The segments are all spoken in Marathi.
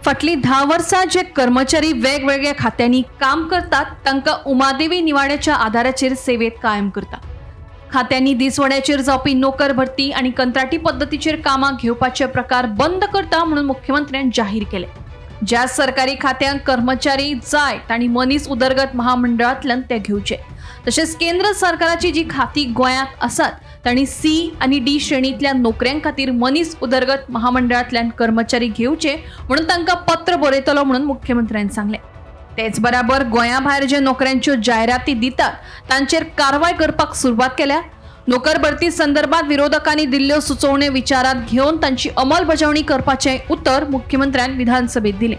फाटली 10 वर्सां जे कर्मचारी वेगवेगळ्या खात्यांनी काम करतात तांकां उमादेवी निवाड्याच्या आधाराचेर सेवेत कायम करता। खात्यांनी दिसवड्याचेर जावपी नोकर भरती आणि कंत्राटी पद्धतीचेर कामां घेवपाचे प्रकार बंद करता म्हणून मुख्यमंत्र्यान जाहीर केले। ज्या सरकारी खात्यांक कर्मचारी जाय तांणी मनीस उदरगत महामंडळांतल्यान ते घेवचे। तशेंच केंद्र सरकाराची जी खाती गोंयांत आसात तांणी सी आणि डी श्रेणींतल्या नोकऱ्यां खातीर मनीस उदरगत महामंडळांतल्यान कर्मचारी घेवचे म्हणून तांकां पत्र बरयतलो म्हणून मुख्यमंत्र्यांनी सांगले। तेच बराबर गोंया भायर जे नोकऱ्यांच्यो जायराती दितात तांचेर कारवाय करपाक सुरवात केल्या। नोकर भरती संदर्भात विरोधकांनी दिल्ल्यो सुचोवण्यो विचारात घेवन तांची अंमलबजावणी करपाचे उतर मुख्यमंत्र्यान विधानसभेत दिले।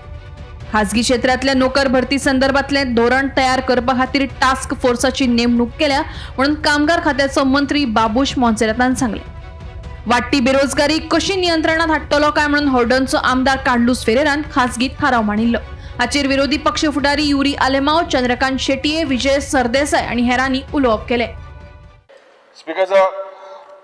खासगी क्षेत्रातल्या नोकर भरती संदर्भातले धोरण तयार करपा खातीर टास्क फोर्साची नेमणूक केल्या म्हणून कामगार खात्याचो मंत्री बाबूश मोन्सेरातान सांगले। वाडटी बेरोजगारी कशी नियंत्रणात हाडटलो काय म्हणून हॉर्डनचो आमदार कार्लोस फेरेरान खासगीत थाराव मांडिल्लो। हाचेर विरोधी पक्ष फुडारी युरी आलेमाव, चंद्रकांत शेटये, विजय सरदेसाय आणि हेरांनी उलोवप केले। स्पीकर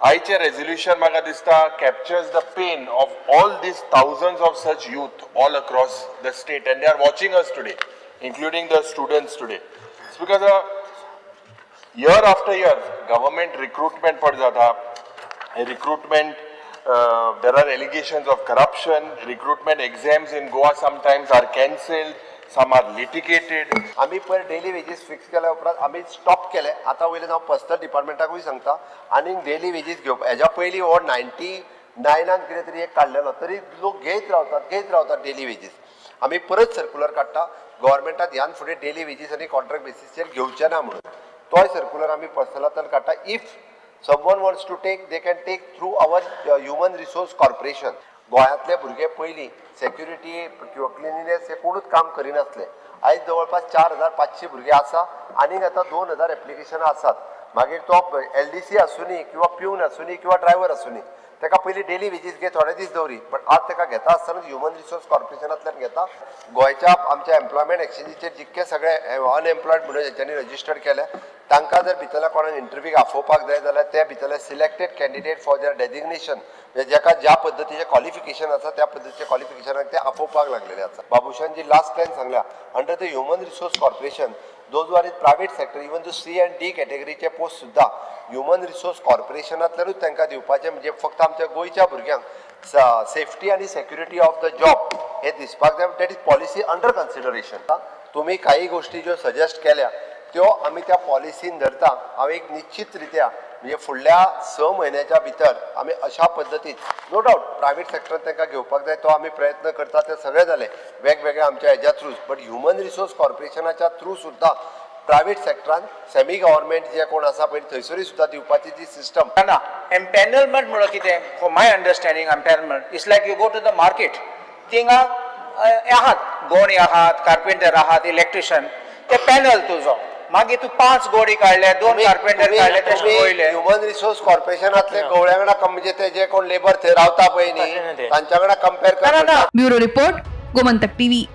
आयचे रेजोल्यूशन म्हाका दिसता captures the pain of all these thousands of such youth all across the state and they are watching us today, including the students today. Because year after year government recruitment पड जाता, recruitment there are allegations of corruption, recruitment exams in Goa sometimes are cancelled, some are litigated. आम्ही पर डेली वेजीस फिक्स केल्या उपरांत आम्ही स्टॉप केले। आता वयल्यान हांव पर्सनल डिपार्टमेंटाकूय सांगता आनी डेली वेजीस घेवप हेज्या पयलीं हो 99 कितें तरी एक काडलेलो तरी लोक घेत रावतात डेली वेजीस। आम्ही परत सर्क्युलर काडटा गव्हर्मेंटात ह्यान फुडें डेली वेजीस आनी कॉन्ट्रॅक्ट बेसिसचेर घेवचे ना म्हणून तोय सर्क्युलर आम्ही पर्सनलांतल्यान काडटा। If someone wants to take, they can take through our human resource corporation. गोंयांतले भुरगे पयलीं सेक्युरिटी किंवा क्लिनिनेस हे कोणूच काम करिनासले। आयज जवळपास 4500 भुरगे आसा आनीक आतां 2000 एप्लिकेशनां आसात। मागीर तो LDC आसूनी किंवा प्यून आसूनी किंवा ड्रायव्हर आसूनी ताका पयलीं डेली वेजीस घे थोडे दीस दवरी बट आज ताका घेता आसतना ह्युमन रिसोर्स कॉर्पोरेशनांतल्यान घेता। गोंयच्या आमच्या एम्प्लॉयमेंट एक्सचेंजीचेर जितके सगळे अनएम्प्लॉयड म्हणून जेंच्यांनी रजिस्टर्ड केले तांकां जर भितरल्या कोणाक इंटरव्यूक आफोवपाक जाय जाल्यार ते भितरले selected candidate for their designation म्हणजे जेका ज्या पद्दतीचे क्वॉलिफिकेशन आसा त्या पद्दतीचे क्वॉलिफिकेशनाक ते आफोवपाक लागलेले आसा। बाबुशान जी लास्ट लायन सांगल्या under the human resource corporation those are in private sector even जो C and D कॅटेगरीचे पोस्ट सुद्धा ह्युमन रिसोर्स कॉर्पोरेशनांतल्यानूच तांकां दिवपाचे म्हणजे फक्त आमच्या गोंयच्या भुरग्यांक सेफ्टी आनी सेक्युरिटी ऑफ द जॉब हे दिसपाक जाय। That is policy under consideration. तुम्ही काही गोष्टी ज्यो सजेस्ट केल्या त्यो आम्ही त्या पॉलिसीन धरता। हांव एक निश्चित रित्या म्हणजे फुडल्या 6 म्हयन्याच्या भितर आम्ही अशा पद्दतीन नो डावट प्रायवेट सेक्टरान तांकां घेवपाक जाय तो आम्ही प्रयत्न करता ते सगळे जाले वेगवेगळ्या आमच्या हेज्या थ्रू बट ह्युमन रिसोर्स कॉर्पोरेशनाच्या थ्रू सुद्धा प्रायवेट सेक्टरान सेमी गव्हर्मेंट जे कोण आसा पळय थंयसरूय सुद्धा दिवपाची जी सिस्टम ना। एम्पॅनलमेंट म्हणल्यार कितें for my understanding empanelment is like you go to the market थिंगा आहात गोणी आहात कार्पेंटर आहात इलेक्ट्रिशियन ते पॅनल तुजो मागीर तू 5 गोडी काढल्या 2 कार्पेंटर काढले तशें पळयले। ह्युमन रिसोर्स कॉर्पोरेशनांतले गवळ्या वांगडा म्हणजे ते जे कोण लेबर थंय रावता पळय न्ही तांच्या वांगडा कंपेर करता। Bureau report Gomantak TV.